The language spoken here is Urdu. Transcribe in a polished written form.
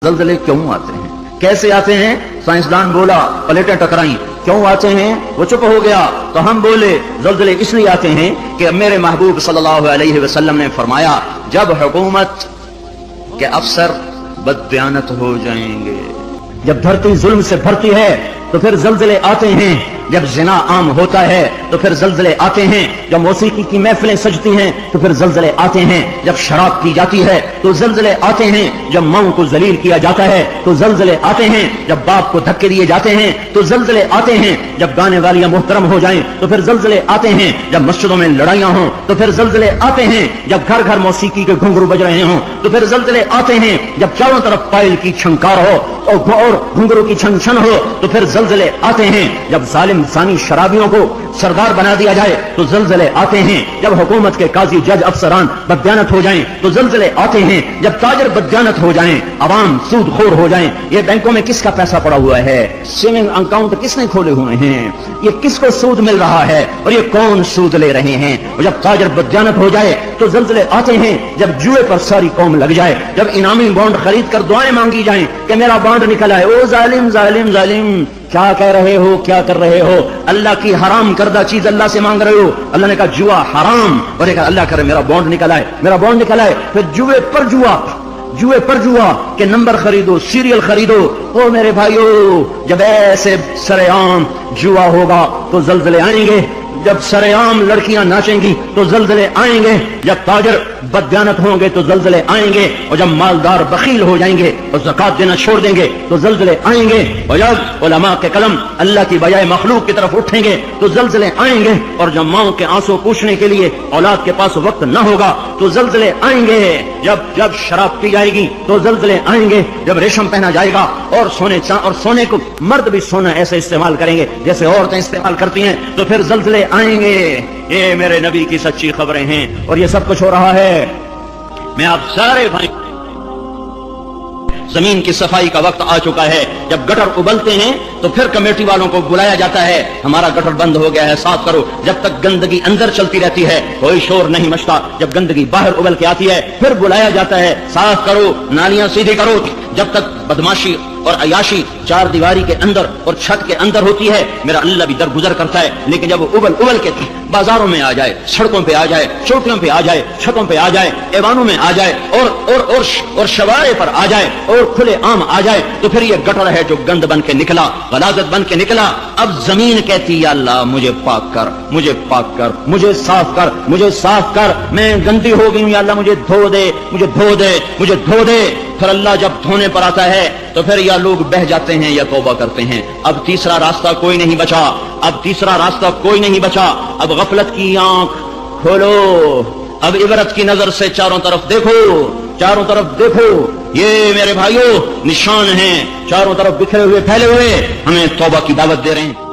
زلزلے کیوں آتے ہیں، کیسے آتے ہیں؟ سائنسدان بولا پلیٹیں ٹکرائیں، کیوں آتے ہیں؟ وہ چپ ہو گیا تو ہم بولے زلزلے اس لیے آتے ہیں کہ میرے محبوب صلی اللہ علیہ وسلم نے فرمایا جب حکومت کے افسر بددیانت ہو جائیں گے، جب دھرتی ظلم سے بھرتی ہے تو پھر زلزلے آتے ہیں، جب زنا عام ہوتا ہے تو پھر زلزلے آتے ہیں، جب موسیقی کی محفلیں سجتی ہیں تو پھر زلزلے آتے ہیں، جب شراب پی جاتی ہے تو زلزلے آتے ہیں، جب ماؤں کو ذلیل کیا جاتا ہے تو زلزلے آتے ہیں، جب باپ کو دھکے دیے جاتے ہیں تو زلزلے آتے ہیں، جب گانے والیاں محترم ہو جائیں تو پھر زلزلے آتے ہیں، جب مسجدوں میں لڑائیاں ہوں تو پھر زلزلے آتے ہیں، جب گھر گھر موسیقی کے گھنگرو بج رہے ہوں تو پھر زلزلے آتے ہیں، جب چاروں طرف پائل کی چھنکار ہو اور گھنگرو کی چھن چھن ہو تو پھر زلزلے آتے ہیں، جب ظالم ثانی شرابیوں کو سردار بنا دیا جائے تو زلزلے آتے ہیں، جب حکومت کے قاضی جج افسران بددیانت ہو جائیں تو زلزلے آتے ہیں، جب تاجر بددیانت ہو جائیں، عوام سود خور ہو جائیں۔ یہ بینکوں میں کس کا پیسہ پڑا ہوا ہے؟ سیونگ اکاؤنٹ کس نے کھولے ہوئے ہیں؟ یہ کس کو سود مل رہا ہے اور یہ کون سود لے رہے ہیں؟ اور جب تاجر بددیانت ہو جائے تو زلزلے آتے ہیں، جب جوئے پر ساری قوم لگ جائے، جب انعامی بانڈ خرید کر دعائیں مانگی جائیں کہ میرا بانڈ نکل آئے، او ظالم ظالم ظالم کیا کہہ رہے ہو، کیا کر رہے ہو؟ اللہ کی حرام کردہ چیز اللہ سے مانگ رہے ہو۔ اللہ نے کہا جوا حرام، اور ایک اللہ کرے میرا بانڈ نکل آئے، میرا بانڈ نکل آئے، پھر جوئے پر جوا کہ نمبر خریدو، سیریل خریدو۔ او میرے بھائیو، جب ایسے سرے عام جوا ہوگا تو زلزلے آئیں گے، جب سرے عام لڑکیاں ناچیں گی تو زلزلے آئیں گے، جب تاجر بددیانت ہوں گے تو زلزلے آئیں گے، اور جب مالدار بخیل ہو جائیں گے اور زکات دینا چھوڑ دیں گے تو زلزلے آئیں گے، اور جب علماء کے قلم اللہ کی بجائے مخلوق کی طرف اٹھیں گے تو زلزلے آئیں گے، اور جب ماؤں کے آنسو پوچھنے کے لیے اولاد کے پاس وقت نہ ہوگا تو زلزلے آئیں گے، جب شراب پی جائے گی تو زلزلے آئیں گے، جب ریشم پہنا جائے گا اور سونے کو مرد بھی سونا ایسے استعمال کریں گے جیسے عورتیں استعمال کرتی ہیں تو پھر زلزلے آئیں گے۔ یہ میرے نبی کی سچی خبریں ہیں اور یہ سب کچھ ہو رہا ہے۔ میں آپ سارے بھائی، زمین کی صفائی کا وقت آ چکا ہے، جب گٹر ابلتے ہیں تو پھر کمیٹی والوں کو بلایا جاتا ہے، ہمارا گٹر بند ہو گیا ہے، صاف کرو۔ جب تک گندگی اندر چلتی رہتی ہے کوئی شور نہیں مچتا، جب گندگی باہر ابل کے آتی ہے پھر بلایا جاتا ہے، صاف کرو، نالیاں سیدھی کرو۔ جب تک بدماشی اور عیاشی چار دیواری کے اندر اور چھت کے اندر ہوتی ہے میرا اللہ بھی درگزر کرتا ہے، لیکن جب وہ ابل کے بازاروں میں آ جائے، سڑکوں پہ آ جائے، چوٹیوں پہ آ جائے، چھتوں پہ آ جائے، ایوانوں میں آ جائے اور شوارع پر آ جائے اور کھلے عام آ جائے تو پھر یہ گٹر ہے جو گند بن کے نکلا، غلاظت بن کے نکلا۔ اب زمین کہتی یا اللہ مجھے پاک کر، مجھے پاک کر، مجھے صاف کر، مجھے صاف کر، میں گندی ہو گئی ہوں، یا اللہ مجھے دھو دے، مجھے دھو دے، مجھے دھو دے۔ پھر اللہ جب دھونے پر آتا ہے تو پھر یا لوگ بہہ جاتے ہیں یا توبہ کرتے ہیں۔ اب تیسرا راستہ کوئی نہیں بچا، اب تیسرا راستہ کوئی نہیں بچا۔ اب غفلت کی آنکھ کھولو، اب عبرت کی نظر سے چاروں طرف دیکھو، چاروں طرف دیکھو۔ یہ میرے بھائیوں نشان ہیں، چاروں طرف بکھرے ہوئے پھیلے ہوئے، ہمیں توبہ کی دعوت دے رہے ہیں۔